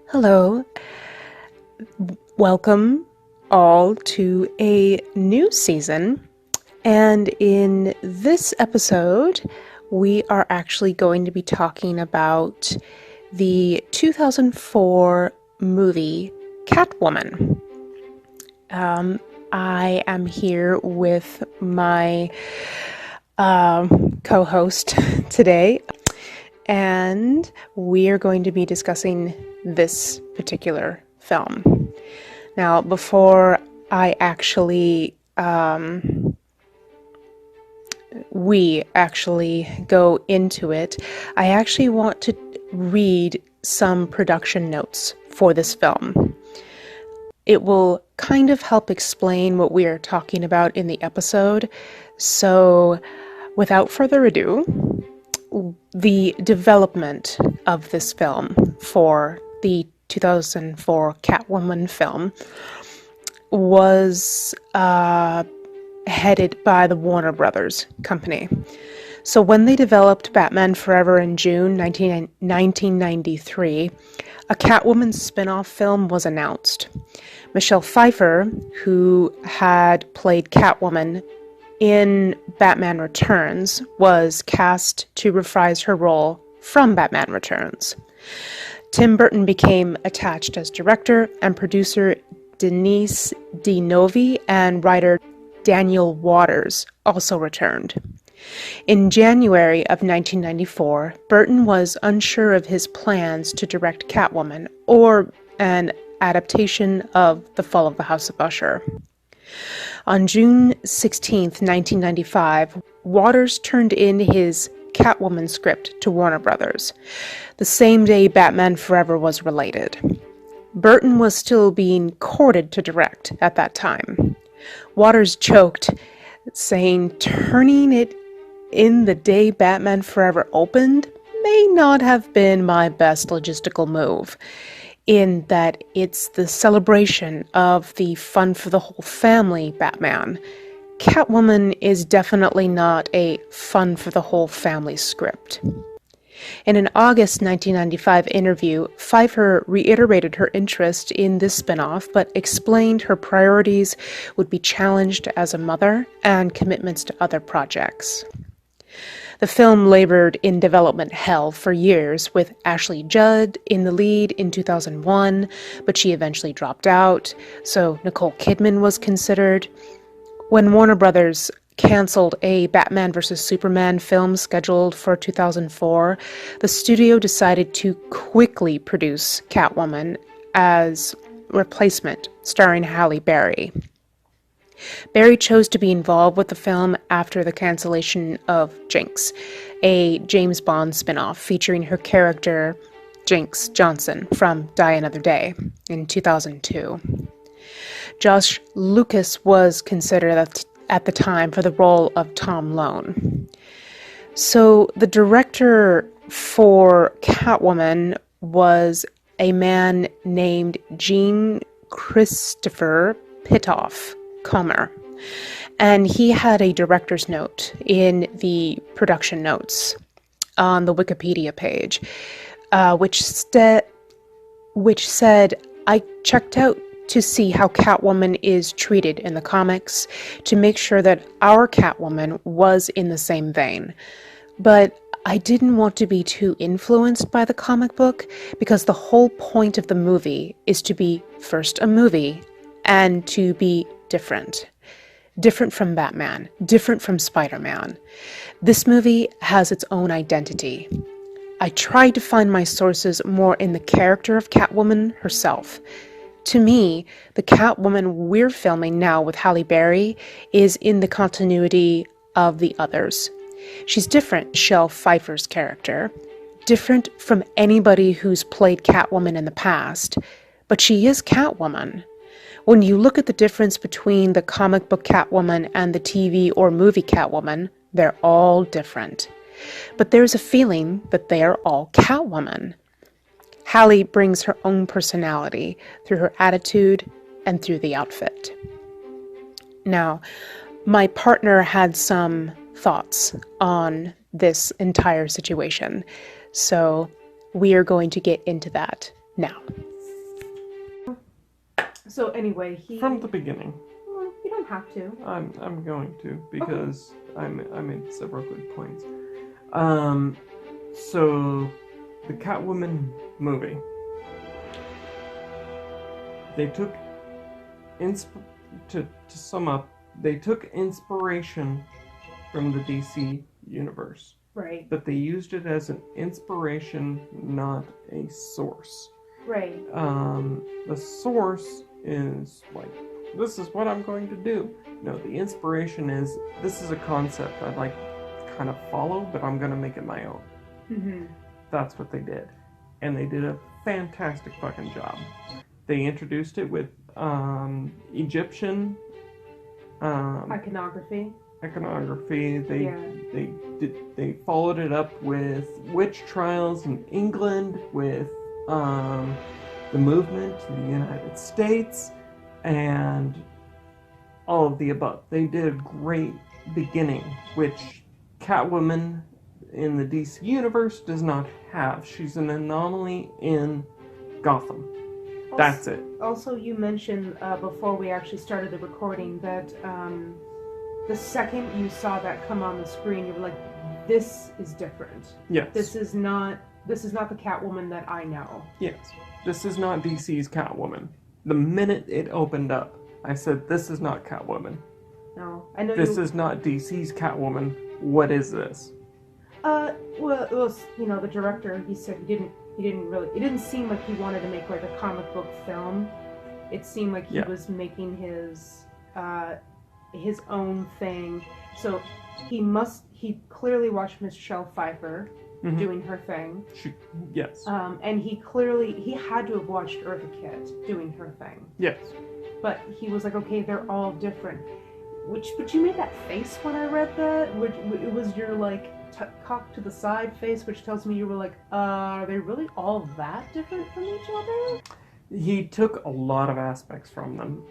Hello, welcome all to a new season. And in this episode, we are actually going to be talking about the 2004 movie Catwoman. I am here with my co-host today, and we are going to be discussing this particular film. Now, before we actually go into it, I actually want to read some production notes for this film. It will kind of help explain what we are talking about in the episode. So, without further ado, the development of this film for the 2004 Catwoman film was headed by the Warner Brothers company. So when they developed Batman Forever in June 1993, a Catwoman spin-off film was announced. Michelle Pfeiffer, who had played Catwoman in Batman Returns, was cast to reprise her role from Batman Returns. Tim Burton became attached as director, and producer Denise Di Novi and writer Daniel Waters also returned. In January of 1994, Burton was unsure of his plans to direct Catwoman or an adaptation of The Fall of the House of Usher. On June 16, 1995, Waters turned in his Catwoman script to Warner Brothers, the same day Batman Forever was related. Burton was still being courted to direct at that time. Waters joked, saying turning it in the day Batman Forever opened may not have been my best logistical move, in that it's the celebration of the fun for the whole family Batman. Catwoman is definitely not a fun for the whole family script. In an August 1995 interview, Pfeiffer reiterated her interest in this spin-off, but explained her priorities would be challenged as a mother and commitments to other projects. The film labored in development hell for years, with Ashley Judd in the lead in 2001, but she eventually dropped out, so Nicole Kidman was considered. When Warner Brothers canceled a Batman vs. Superman film scheduled for 2004, the studio decided to quickly produce Catwoman as replacement, starring Halle Berry. Berry chose to be involved with the film after the cancellation of Jinx, a James Bond spin-off featuring her character Jinx Johnson from Die Another Day in 2002. Josh Lucas was considered at the time for the role of Tom Lone. So the director for Catwoman was a man named Jean Christopher Pitoff Comer, and he had a director's note in the production notes on the Wikipedia page, which said, "I checked out to see how Catwoman is treated in the comics, to make sure that our Catwoman was in the same vein. But I didn't want to be too influenced by the comic book, because the whole point of the movie is to be first a movie and to be different. Different from Batman, different from Spider-Man. This movie has its own identity. I tried to find my sources more in the character of Catwoman herself. To me, the Catwoman we're filming now with Halle Berry is in the continuity of the others. She's different, Michelle Pfeiffer's character, different from anybody who's played Catwoman in the past, but she is Catwoman. When you look at the difference between the comic book Catwoman and the TV or movie Catwoman, they're all different. But there's a feeling that they are all Catwoman. Halle brings her own personality through her attitude and through the outfit. Now, my partner had some thoughts on this entire situation, so we are going to get into that now. So anyway, from the beginning. Well, you don't have to. I'm going to, because I made several good points. So the Catwoman movie, they took to sum up, they took inspiration from the DC universe. Right. But they used it as an inspiration, not a source. Right. The source is like, this is what I'm going to do. No, the inspiration is, this is a concept I'd like to kind of follow, but I'm going to make it my own. Mm-hmm. That's what they did. And they did a fantastic fucking job. They introduced it with Egyptian iconography. They followed it up with witch trials in England, with the movement in the United States, and all of the above. They did a great beginning, which Catwoman in the DC universe does not have. She's an anomaly in Gotham. That's it. Also, you mentioned before we actually started the recording that the second you saw that come on the screen, you were like, "This is different. Yes. This is not the Catwoman that I know." Yes. This is not DC's Catwoman. The minute it opened up, I said, "This is not Catwoman." No, I know. This is not DC's Catwoman. What is this? Well, it was, the director. He said he didn't really. It didn't seem like he wanted to make like a comic book film. It seemed like he was making his own thing. So he clearly watched Michelle Pfeiffer doing her thing. Yes. And he had to have watched Eartha Kitt doing her thing. Yes. But he was like, okay, they're all different. But you made that face when I read that, which it was your like cocked to the side face, which tells me you were like, are they really all that different from each other? He took a lot of aspects from them.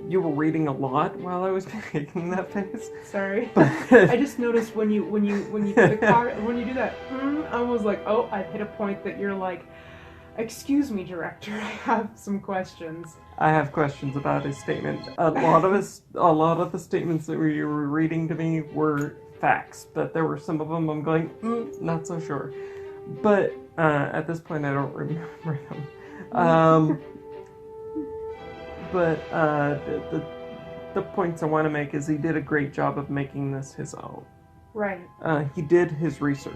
You were reading a lot while I was making that face. Sorry, I just noticed when you do that, I was like, oh, I've hit a point that you're like, excuse me, director, I have some questions. I have questions about his statement. A lot of the statements that you were reading to me were facts, but there were some of them I'm going, not so sure. But at this point, I don't remember them. But the points I want to make is he did a great job of making this his own. Right. He did his research.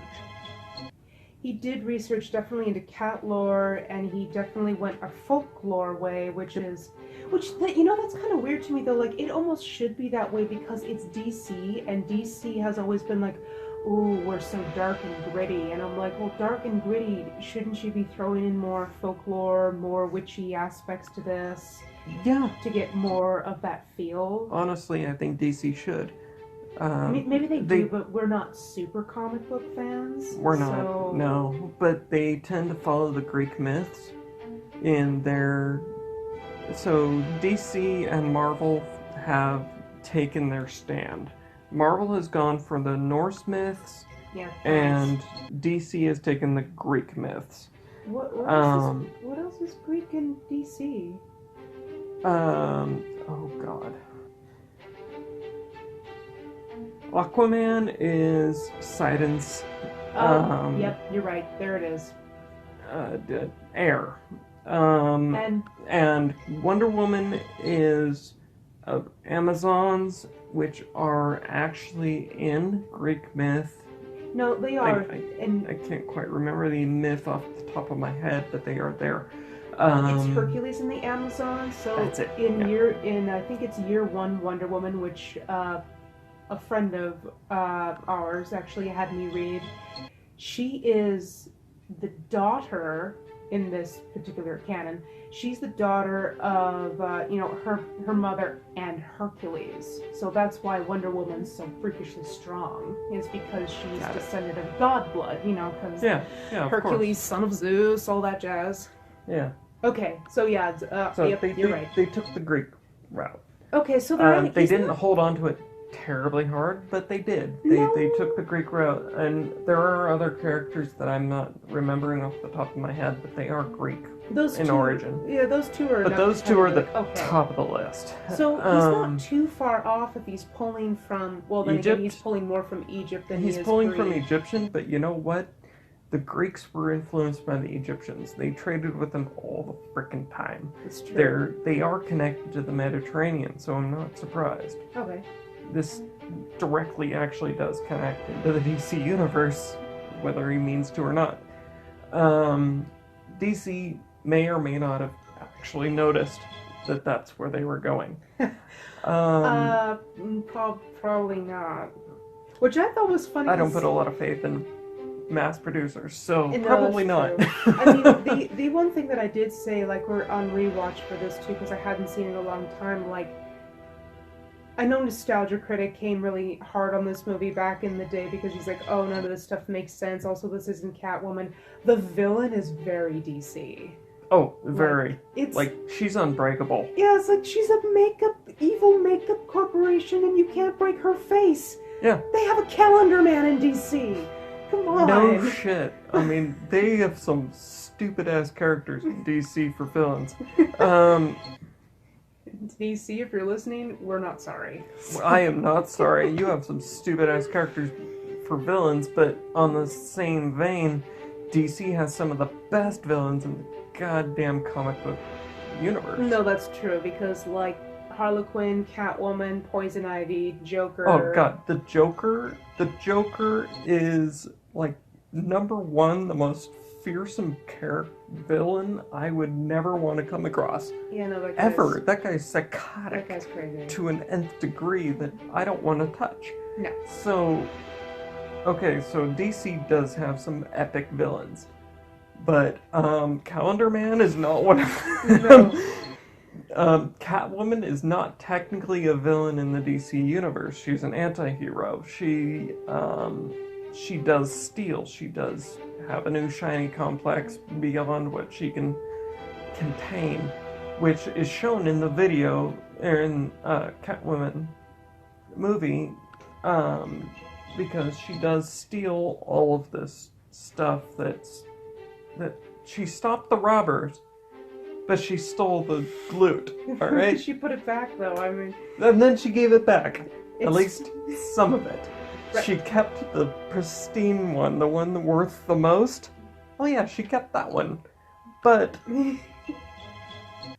He did research definitely into cat lore, and he definitely went a folklore way, that's kind of weird to me though. Like, it almost should be that way because it's DC, and DC has always been like, ooh, we're so dark and gritty, and I'm like, well, dark and gritty, shouldn't you be throwing in more folklore, more witchy aspects to this? Yeah. To get more of that feel? Honestly, I think DC should. Maybe they do, but we're not super comic book fans. We're not, no. But they tend to follow the Greek myths in their... So DC and Marvel have taken their stand. Marvel has gone for the Norse myths, and DC has taken the Greek myths. What else is Greek in DC? Oh god. Aquaman is Poseidon's. Yep, you're right. There it is. Air. And Wonder Woman is Amazons, which are actually in Greek myth. No, they are. I can't quite remember the myth off the top of my head, but they are there. It's Hercules in the Amazon. So that's it. I think it's year one Wonder Woman, which a friend of ours actually had me read. She is the daughter in this particular canon. She's the daughter of her mother and Hercules. So that's why Wonder Woman's so freakishly strong, is because she's descended of god blood. Because Hercules, son of Zeus, all that jazz. Yeah. Okay, so you're right. They took the Greek route. Okay, so they didn't hold on to it terribly hard, but they did. No. They took the Greek route, and there are other characters that I'm not remembering off the top of my head, but they are Greek in origin. Yeah, those two are. But those two are the top of the list. So he's not too far off if he's pulling from. Well, then Egypt. again, he's pulling more from Egypt than He's he is pulling Greek. from Egyptian, but you know what? The Greeks were influenced by the Egyptians. They traded with them all the frickin' time. That's true. They are connected to the Mediterranean, so I'm not surprised. Okay. This directly actually does connect into the DC universe, whether he means to or not. DC may or may not have actually noticed that that's where they were going. Probably not. Which I thought was funny. I don't put a lot of faith in mass producers, so No, probably not. I mean, the one thing that I did say, like, we're on rewatch for this too, because I hadn't seen it in a long time, like, I know Nostalgia Critic came really hard on this movie back in the day because he's like, oh, none of this stuff makes sense. Also, this isn't Catwoman. The villain is very DC. Oh, very. Like, it's like, she's unbreakable. Yeah, it's like she's a evil makeup corporation and you can't break her face. Yeah. They have a calendar man in DC. Come on. No shit. I mean, they have some stupid-ass characters in DC for villains. DC, if you're listening, we're not sorry. I am not sorry. You have some stupid-ass characters for villains, but on the same vein, DC has some of the best villains in the goddamn comic book universe. No, that's true, because, like, Harlequin, Catwoman, Poison Ivy, Joker... Oh, God. The Joker is, like, number one, the most fearsome villain I would never want to come across. Yeah, no, that Ever. That guy's psychotic. That guy's crazy. To an nth degree that I don't want to touch. No. So, okay, so DC does have some epic villains. But, Calendar Man is not one of them. No. Catwoman is not technically a villain in the DC universe. She's an anti-hero. She does steal. She does have a new shiny complex beyond what she can contain, which is shown in the video, or in Catwoman movie, because she does steal all of this stuff that she stopped the robbers, but she stole the loot, alright? She put it back, though, I mean... And then she gave it back. At least some of it. Right. She kept the pristine one, the one worth the most. Oh yeah, she kept that one. But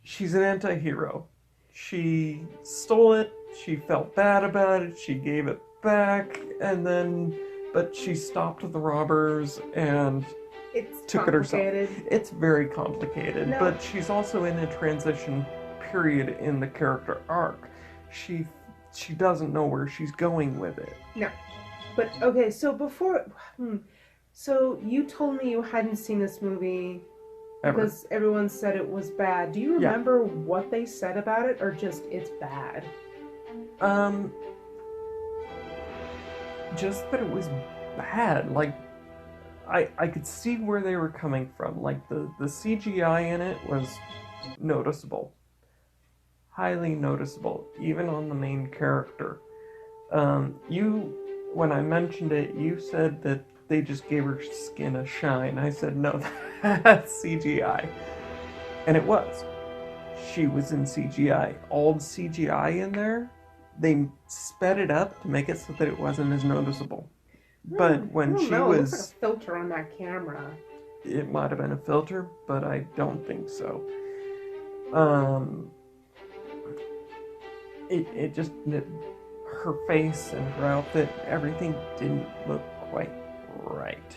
she's an anti-hero. She stole it, she felt bad about it, she gave it back, but she stopped the robbers and took it herself. It's very complicated, No. but she's also in a transition period in the character arc. She doesn't know where she's going with it. No. But, okay, so before... So, you told me you hadn't seen this movie Ever. because everyone said it was bad. Do you remember what they said about it, or just it's bad? Just that it was bad. Like, I could see where they were coming from. Like, the CGI in it was noticeable. Highly noticeable, even on the main character. When I mentioned it, you said that they just gave her skin a shine. I said, no, that's CGI. And it was. She was in CGI. All the CGI in there, they sped it up to make it so that it wasn't as noticeable. But when she was... It looks like a filter on that camera. It might have been a filter, but I don't think so. It just... her face and her outfit, everything didn't look quite right.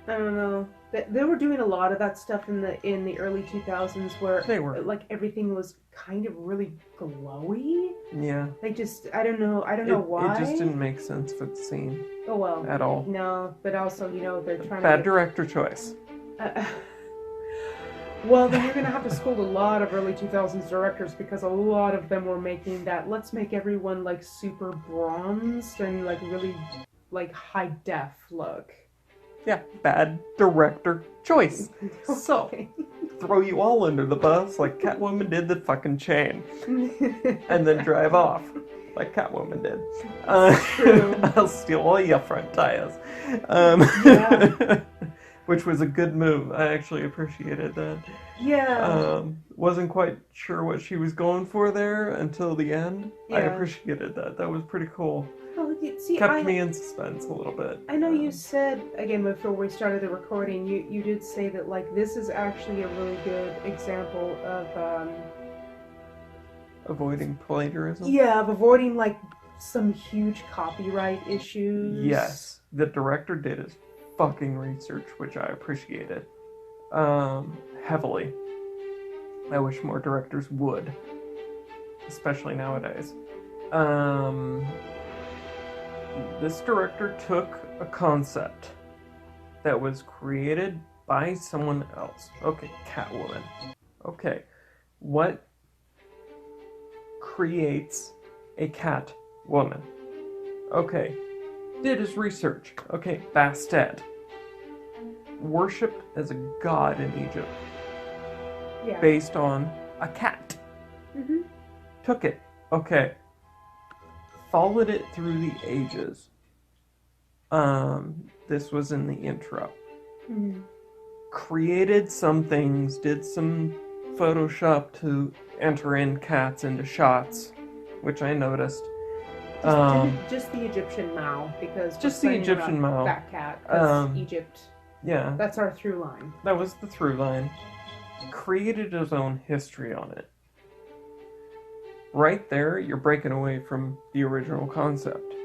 I don't know. They were doing a lot of that stuff in the early 2000s where They were. like everything was kind of really glowy. Yeah. They just I don't know why. It just didn't make sense for the scene. Oh well. At all. No, but also, they're trying Bad to director choice. Well, then you're going to have to scold a lot of early 2000s directors because a lot of them were making that, let's make everyone, like, super bronzed and, like, really, like, high def look. Yeah, bad director choice. So, throw you all under the bus like Catwoman did the fucking chain. And then drive off. like Catwoman did. True. I'll steal all your front tires. Yeah. Which was a good move. I actually appreciated that. Yeah. Wasn't quite sure what she was going for there until the end. I Yeah. appreciated that. That was pretty cool. Well, see, Kept me in suspense a little bit. I know you said, again, before we started the recording, you did say that, like, this is actually a really good example of, avoiding plagiarism? yeah, of avoiding, like, some huge copyright issues. Yes. The director did his fucking research, which I appreciated. Heavily. I wish more directors would. Especially nowadays. This director took a concept that was created by someone else. Okay, Catwoman. Okay, what creates a Catwoman? Okay, did his research. Okay, Bastet. Worshipped as a god in Egypt. Yeah. Based on a cat. Mm-hmm. Took it. Okay. Followed it through the ages. This was in the intro. Mm-hmm. Created some things, did some Photoshop to enter in cats into shots, which I noticed. Just the Egyptian Mao, because just the Egyptian Mao. That cat, because Egypt. Yeah. That's our through line. That was the through line. Created his own history on it. Right there, you're breaking away from the original concept.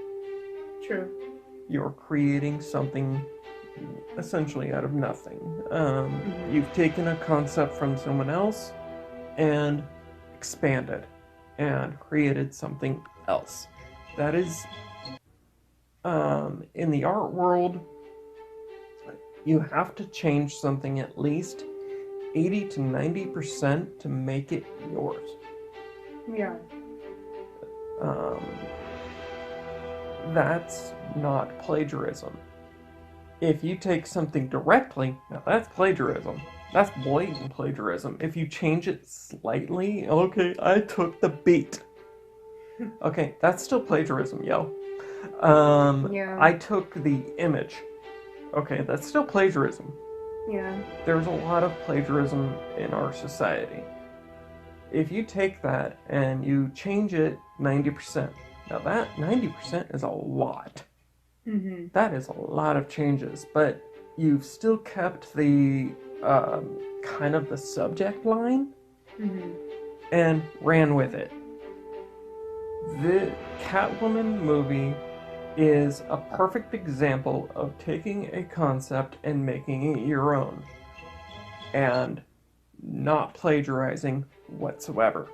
True. You're creating something essentially out of nothing. Mm-hmm. You've taken a concept from someone else and expanded and created something else. That is, in the art world, you have to change something at least 80 to 90% to make it yours. Yeah. That's not plagiarism. If you take something directly, now that's plagiarism. That's blatant plagiarism. If you change it slightly, okay, I took the beat. Okay, that's still plagiarism, yo. Yeah. I took the image. Okay, that's still plagiarism. Yeah. There's a lot of plagiarism in our society. If you take that and you change it 90%, now that 90% is a lot. Mm-hmm. That is a lot of changes, but you've still kept the kind of the subject line and ran with it. The Catwoman movie is a perfect example of taking a concept and making it your own and not plagiarizing whatsoever.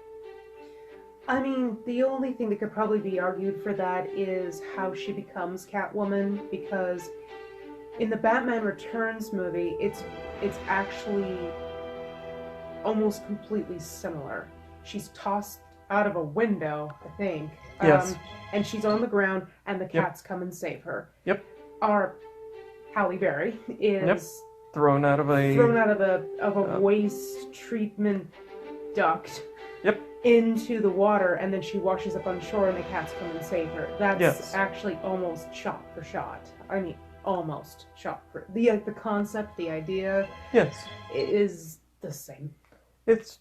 I mean, the only thing that could probably be argued for that is how she becomes Catwoman, because in the Batman Returns movie, it's actually almost completely similar. She's tossed out of a window, I think. Yes. And she's on the ground, and the cats come and save her. Yep. Our Halle Berry is thrown out of a waste treatment duct. Yep. Into the water, and then she washes up on shore, and the cats come and save her. That's actually almost shot for shot. I mean, almost shot for the concept, the idea. Yes. Is the same. It's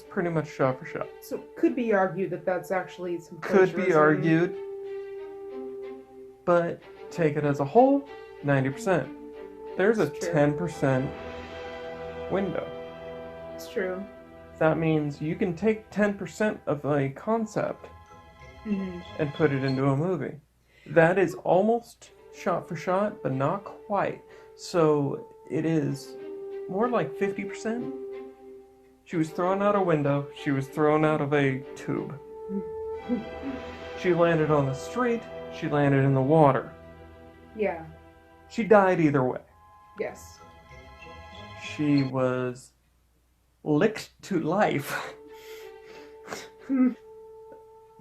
pretty much shot for shot. So it could be argued that that's actually some plagiarism. Could be argued, but take it as a whole, 90%. There's a 10% window. It's true. That means you can take 10% of a concept and put it into a movie. That is almost shot for shot, but not quite. So it is more like 50%. She was thrown out a window. She was thrown out of a tube. She landed on the street. She landed in the water. Yeah. She died either way. Yes. She was licked to life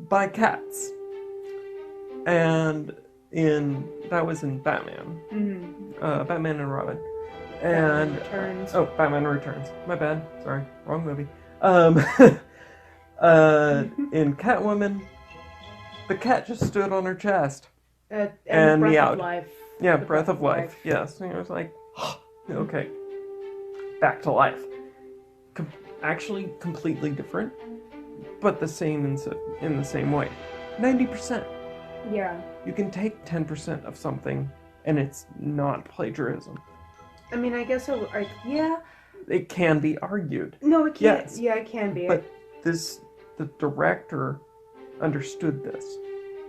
by cats. And that was in Batman. Batman and Robin. And Batman Returns. My bad. Sorry, wrong movie. In Catwoman, The cat just stood on her chest And and Breath of meowed. Life. Yeah, The breath of life. Yes. And I was like, okay, back to life. Actually, completely different, but the same in the same way. 90%. Yeah. You can take 10% of something, and it's not plagiarism. I mean, I guess yeah. It can be argued. No, it can't. Yes, Yeah, it can be. but the director understood this,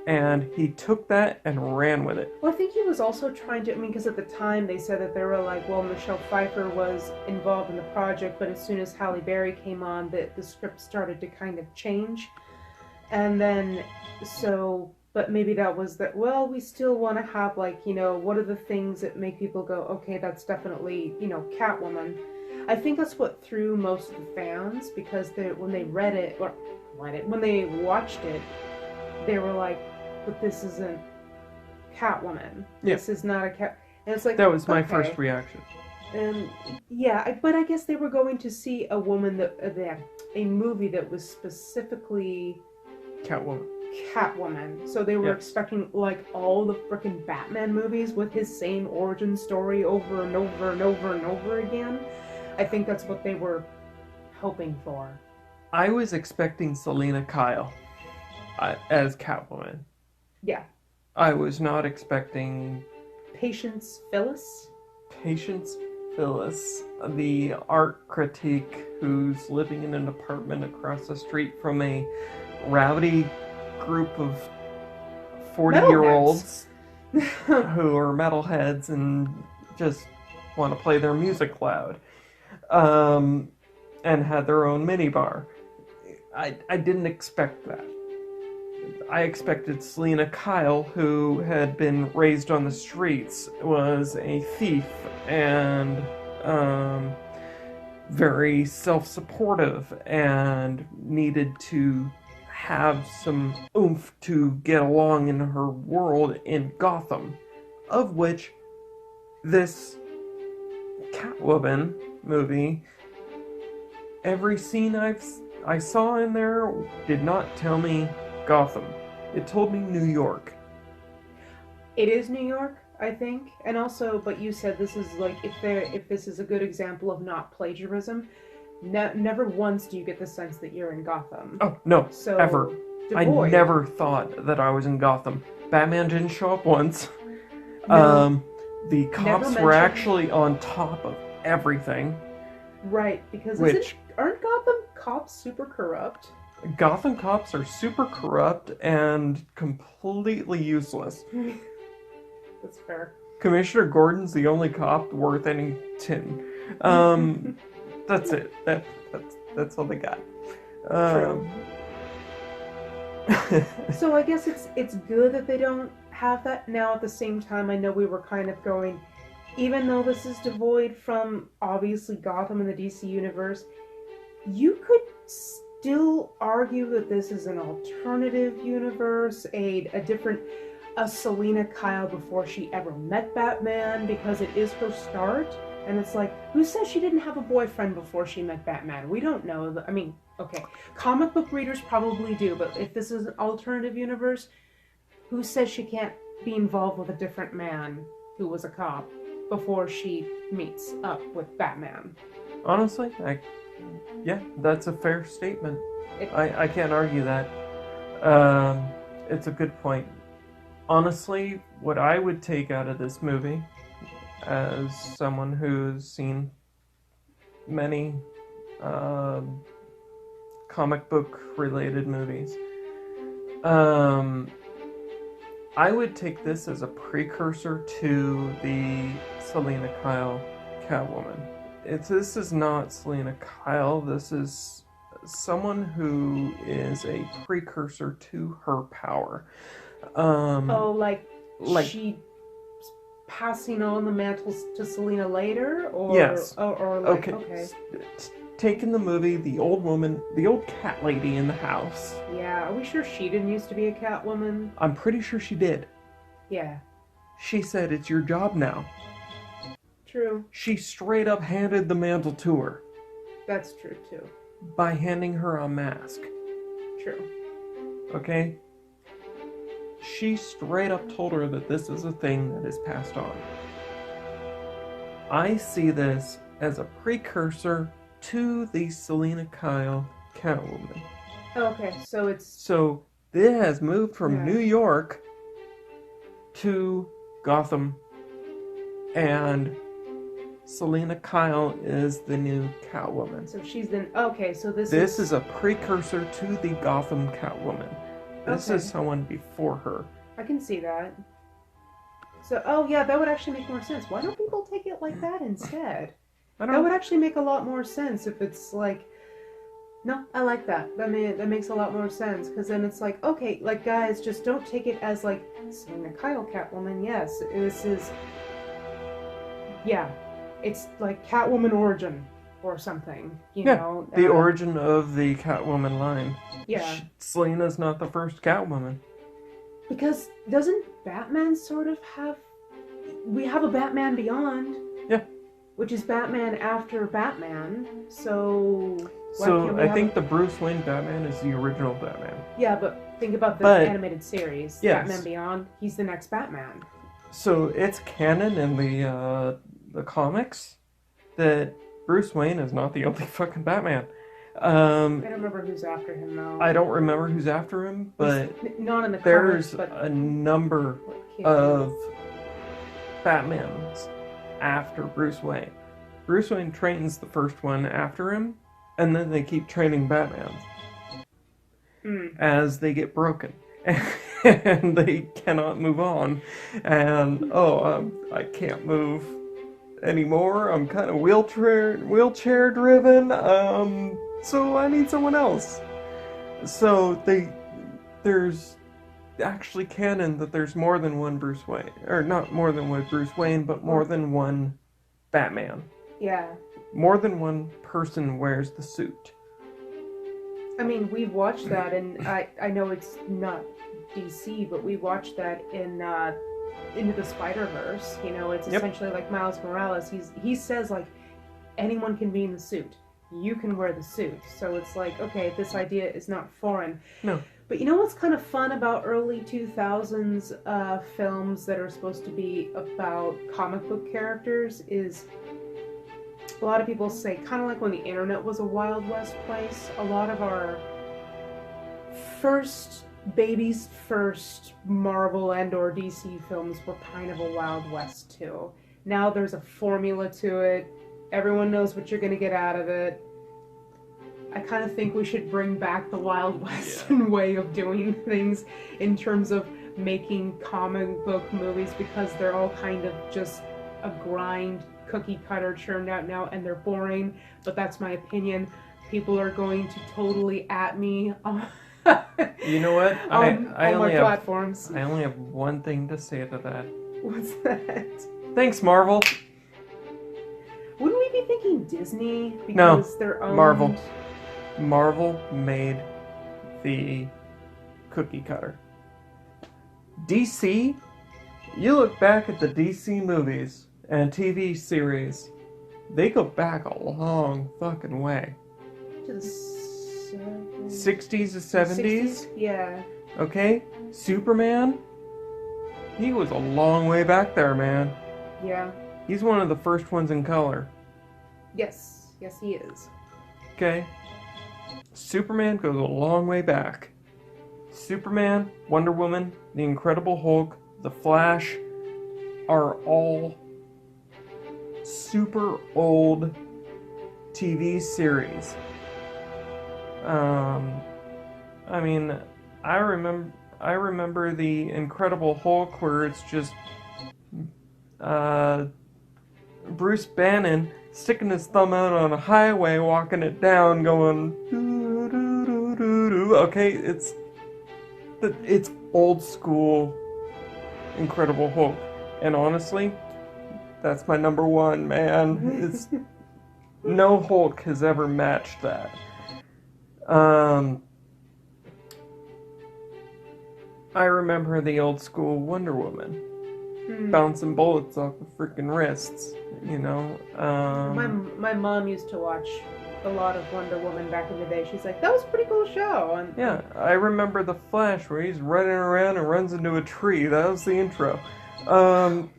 and he took that and ran with it. Well, I think he was also trying to. I mean, because at the time they said that they were like, well, Michelle Pfeiffer was involved in the project, but as soon as Halle Berry came on, the script started to kind of change, and then But maybe that was that. Well, we still want to have like what are the things that make people go, okay, that's definitely Catwoman. I think that's what threw most of the fans because when they when they watched it, they were like, but this isn't Catwoman. Yeah. This is not a cat. And it's like That was my okay. first reaction. But I guess they were going to see a woman a movie that was specifically Catwoman. So they were expecting like all the frickin' Batman movies with his same origin story over and over and over and over again. I think that's what they were hoping for. I was expecting Selena Kyle as Catwoman. Yeah. I was not expecting Patience Phyllis, the art critique who's living in an apartment across the street from a rowdy group of 40-year-olds who are metalheads and just want to play their music loud, and had their own minibar. I didn't expect that. I expected Selena Kyle, who had been raised on the streets, was a thief and very self-supportive and needed to have some oomph to get along in her world in Gotham, of which this Catwoman movie, every scene I saw in there did not tell me Gotham. It told me New York. It is New York, I think, and also, but you said this is like if this is a good example of not plagiarism. Never once do you get the sense that you're in Gotham. Oh no, so ever. devoid. I never thought that I was in Gotham. Batman didn't show up once. No, the cops were actually on top of everything. Right, because aren't Gotham cops super corrupt? Gotham cops are super corrupt and completely useless. That's fair. Commissioner Commissioner Gordon's the only cop worth any tin. That's it. That's all they got. True. So I guess it's good that they don't have that. Now at the same time, I know we were kind of going, even though this is devoid from obviously Gotham and the DC universe, you could still argue that this is an alternative universe, a Selena Kyle before she ever met Batman, because it is her start. And it's like, who says she didn't have a boyfriend before she met Batman? We don't know. I mean, okay, comic book readers probably do, but if this is an alternative universe, who says she can't be involved with a different man who was a cop before she meets up with Batman? Honestly, yeah, that's a fair statement. I can't argue that. It's a good point. Honestly, what I would take out of this movie, as someone who's seen many comic book related movies, I would take this as a precursor to the Selena Kyle Catwoman. This is not Selena Kyle. This is someone who is a precursor to her power. She passing on the mantle to Selena later, or yes, okay. Taking the movie, the old woman, the old cat lady in the house. Yeah, are we sure she didn't used to be a Catwoman? I'm pretty sure she did. Yeah. She said, "It's your job now." True. She straight up handed the mantle to her. That's true too. By handing her a mask. True. Okay? she straight up told her that this is a thing that is passed on. I see this as a precursor to the Selena Kyle Catwoman. Okay, so it's... So this has moved from New York to Gotham, and Selena Kyle is the new Catwoman. So she's the... Okay, so this is a precursor to the Gotham Catwoman. This is someone before her. I can see that. So, oh yeah, that would actually make more sense. Why don't people take it like that instead? That would actually make a lot more sense if it's like... No, I like that. That makes a lot more sense, because then it's like, okay, like, guys, just don't take it as, like, Selena Kyle Catwoman. Yes, this is... Yeah, it's like Catwoman origin or something, you know? The origin of the Catwoman line. Yeah. Selena's not the first Catwoman. Because doesn't Batman sort of have... We have a Batman Beyond. Yeah. Which is Batman after Batman, so... So I think the Bruce Wayne Batman is the original Batman. Yeah, but think about the animated series. Yes. Batman Beyond, he's the next Batman. So it's canon in the comics that Bruce Wayne is not the only fucking Batman. I don't remember who's after him, though. I don't remember who's after him, but not in the there's comics, but a number of Batmans after Bruce Wayne. Bruce Wayne trains the first one after him, and then they keep training Batmans as they get broken. And they cannot move on. And, I can't move anymore. I'm kind of wheelchair driven. So I need someone else. So there's actually canon that there's more than one Bruce Wayne. Or not more than one Bruce Wayne, but more than one Batman. Yeah. More than one person wears the suit. I mean, we've watched that, and I know it's not DC, but we watched that in Into the Spider-Verse. You know, it's essentially like Miles Morales. He says, like, anyone can be in the suit. You can wear the suit. So it's like, okay, this idea is not foreign. No. But you know what's kind of fun about early 2000s films that are supposed to be about comic book characters is... A lot of people say, kind of like when the internet was a Wild West place, a lot of our first Marvel and or DC films were kind of a Wild West too. Now there's a formula to it. Everyone knows what you're going to get out of it. I kind of think we should bring back the Wild Western way of doing things in terms of making comic book movies, because they're all kind of just a grind, cookie cutter churned out now, and they're boring. But that's my opinion. People are going to totally at me. You know what? I only have platforms. I only have one thing to say to that. What's that? Thanks, Marvel. Wouldn't we be thinking Disney? Because they're owned... Marvel. Marvel made the cookie cutter. DC, you look back at the DC movies and TV series, they go back a long fucking way. To the 60s to 70s? Yeah. Okay? Superman? He was a long way back there, man. Yeah. He's one of the first ones in color. Yes. Yes, he is. Okay? Superman goes a long way back. Superman, Wonder Woman, The Incredible Hulk, The Flash are all super old TV series. I mean, I remember The Incredible Hulk, where it's just Bruce Bannon sticking his thumb out on a highway, walking it down, going doo, doo, doo, doo, doo. Okay, it's old school Incredible Hulk, and honestly, that's my number one, man. It's no Hulk has ever matched that. I remember the old school Wonder Woman. Bouncing bullets off the freaking wrists, you know. My mom used to watch a lot of Wonder Woman back in the day. She's like, that was a pretty cool show. And Yeah, I remember the Flash where he's running around and runs into a tree. That was the intro. Um,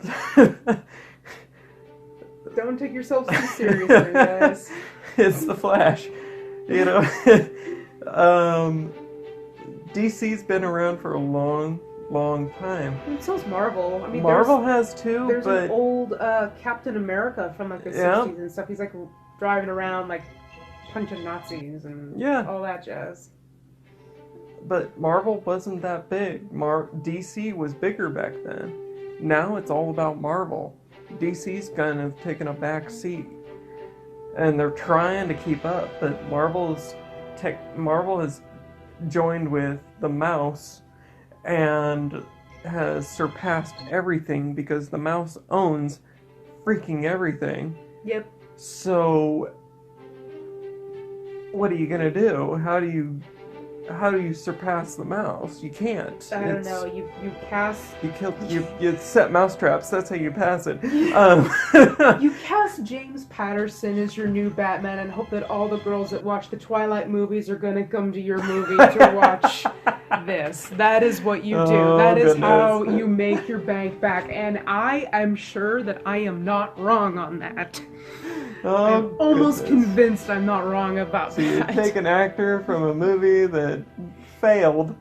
don't take yourself too seriously, guys. It's the Flash. You know, DC's been around for a long time. And so's Marvel. I mean, Marvel has too, there's but an old Captain America from like the Yeah. 60s and stuff. He's like driving around like punching Nazis and Yeah. all that jazz. but Marvel wasn't that big. DC was bigger back then. Now it's all about Marvel. DC's kind of taken a back seat, and they're trying to keep up. But Marvel has joined with the mouse and has surpassed everything because the mouse owns freaking everything. Yep. So what are you gonna do? How do you surpass the mouse? You can't. I don't know. You cast You set mouse traps. That's how you pass it. you cast James Patterson as your new Batman and hope that all the girls that watch the Twilight movies are gonna come to your movie to watch this. That is what you do. Oh, That is goodness. how you make your bank back. And I am sure that I am not wrong on that. I'm almost convinced I'm not wrong about So you that. take an actor from a movie that failed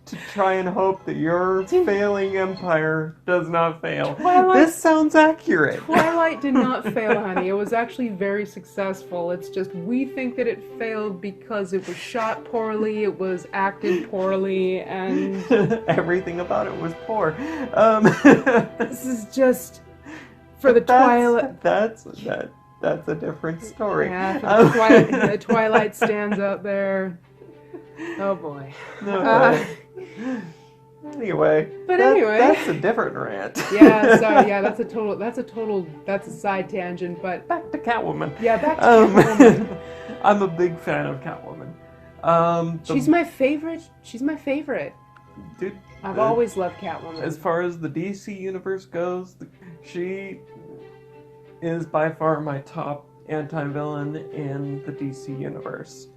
to try and hope that your failing empire does not fail. Twilight- This sounds accurate. Twilight did not fail, honey. It was actually very successful. It's just we think that it failed because it was shot poorly, it was acted poorly, and Everything about it was poor. this is just for the Twilight. That's a different story. Yeah, for the Twilight stands out there. Oh boy. No. Anyway, But anyway. that's a different rant. Yeah, sorry. Yeah, that's a side tangent. But Back to Catwoman. yeah, back to Catwoman. I'm a big fan of Catwoman. She's my favorite. She's my favorite. Dude, I've always loved Catwoman. as far as the DC universe goes, she is by far my top anti-villain in the DC universe.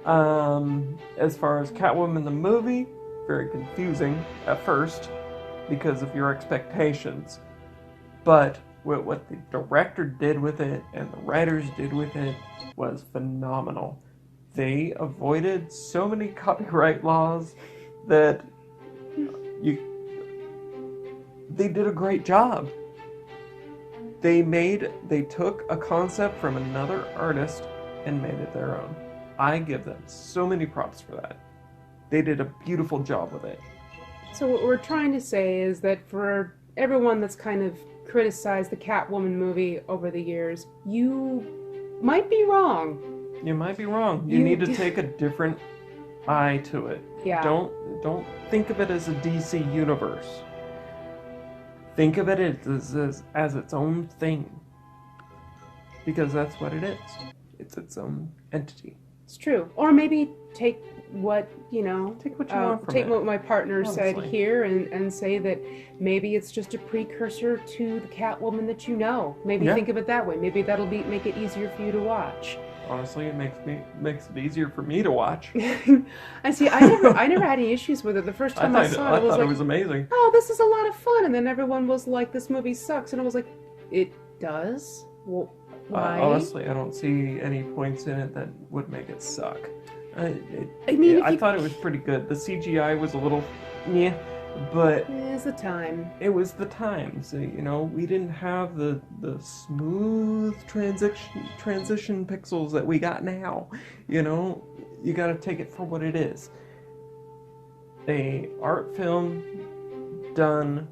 As far as Catwoman the movie, very confusing at first because of your expectations. But what the director did with it and the writers did with it was phenomenal. They avoided so many copyright laws that they did a great job. They took a concept from another artist and made it their own. I give them so many props for that. They did a beautiful job with it. So what we're trying to say is that for everyone that's kind of criticized the Catwoman movie over the years, you might be wrong. You might be wrong. You You- need to take a different eye to it. Yeah. Don't think of it as a DC universe. Think of it as its own thing. Because that's what it is. It's its own entity. It's true. Or maybe take what, you know, Take what you want from take it. what my partner said Honestly. here and say that maybe it's just a precursor to the Catwoman that you know. Maybe Yeah. think of it that way. Maybe that'll make it easier for you to watch. Honestly, it makes it easier for me to watch. I see. I never had any issues with it. The first time I saw it, I was thought like, it was amazing. "Oh, this is a lot of fun." And then everyone was like, "This movie sucks," and I was like, "It does? Well, why?" Honestly, I don't see any points in it that would make it suck. I mean, if I you- thought it was pretty good. The CGI was a little, yeah, but It's the time. it was the times. You know, we didn't have the smooth transition pixels that we got now. You know, you got to take it for what it is. A art film done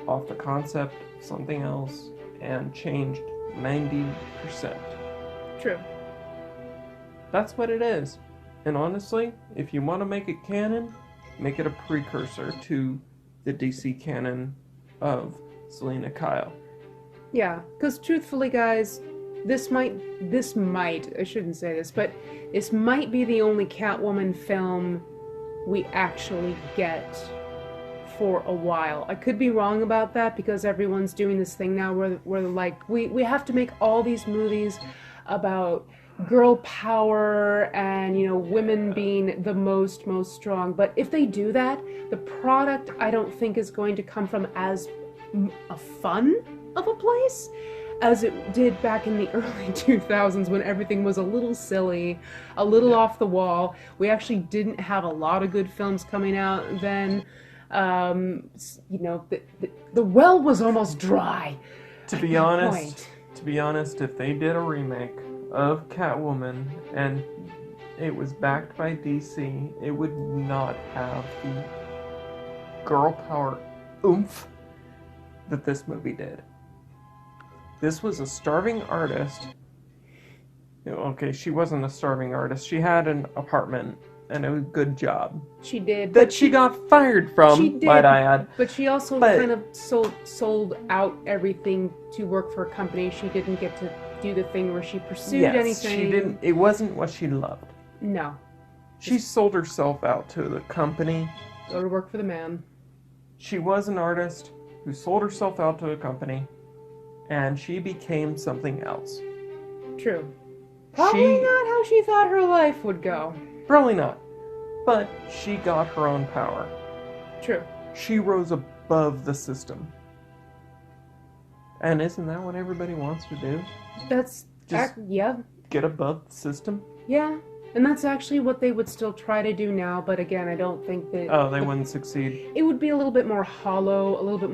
off the concept of something else and changed 90%. True. That's what it is. And honestly, if you want to make it canon, make it a precursor to the DC canon of Selena Kyle. Yeah, because truthfully, guys, this might, I shouldn't say this, but this might be the only Catwoman film we actually get for a while. I could be wrong about that because everyone's doing this thing now where like, we have to make all these movies about girl power and, you know, women being the most strong. But if they do that, the product I don't think is going to come from as a fun of a place as it did back in the early 2000s when everything was a little silly, a little off the wall. We actually didn't have a lot of good films coming out then. You know, the well was almost dry. To be honest, if they did a remake of Catwoman and it was backed by DC, it would not have the girl power oomph that this movie did. This was a starving artist. Okay, she wasn't a starving artist. She had an apartment and a good job. She did. That she got fired from, she did, might I add. But she also kind of sold out everything to work for a company. She didn't get to do the thing where she pursued anything. She didn't. It wasn't what she loved. No. She sold herself out to the company. Go to work for the man. She was an artist who sold herself out to a company, and she became something else. True. Probably not how she thought her life would go. Probably not. But she got her own power. True. She rose above the system. And isn't that what everybody wants to do? That's just get above the system? Yeah. And that's actually what they would still try to do now, but again, I don't think that... Oh, they wouldn't succeed. It would be a little bit more hollow, a little bit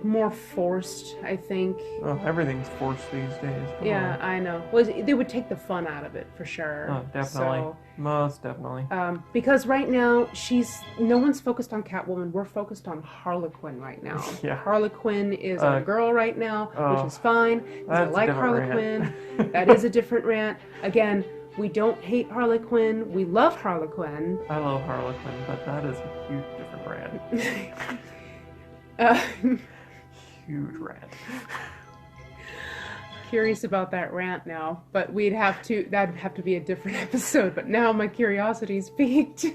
more forced, I think. Oh, everything's forced these days. Come on. I know. Well, they would take the fun out of it, for sure. Oh, definitely. So, most definitely. Because right now, no one's focused on Catwoman. We're focused on Harlequin right now. Yeah. Harlequin is a girl right now, which is fine. I That's like Harlequin. That is a different rant. Again, we don't hate Harlequin. We love Harlequin. I love Harlequin, but that is a huge different rant. Huge rant. Curious about that rant now, but that'd have to be a different episode, but now my curiosity's piqued.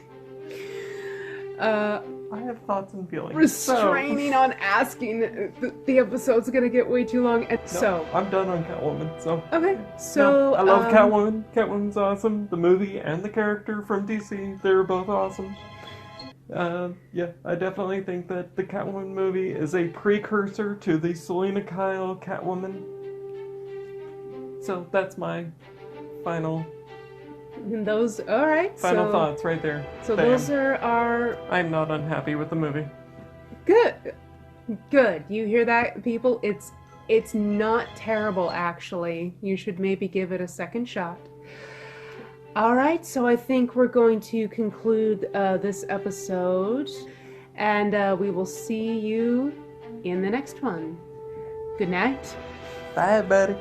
I have thoughts and feelings. Restraining on asking. The episode's gonna get way too long. And I'm done on Catwoman, so... Okay, so... I love Catwoman. Catwoman's awesome. The movie and the character from DC, they're both awesome. Yeah, I definitely think that the Catwoman movie is a precursor to the Selena Kyle Catwoman. So that's my final... And those, all right. Final thoughts right there. So bam. Those are our... I'm not unhappy with the movie. Good. You hear that, people? It's not terrible, actually. You should maybe give it a second shot. All right, so I think we're going to conclude this episode, and we will see you in the next one. Good night. Bye, buddy.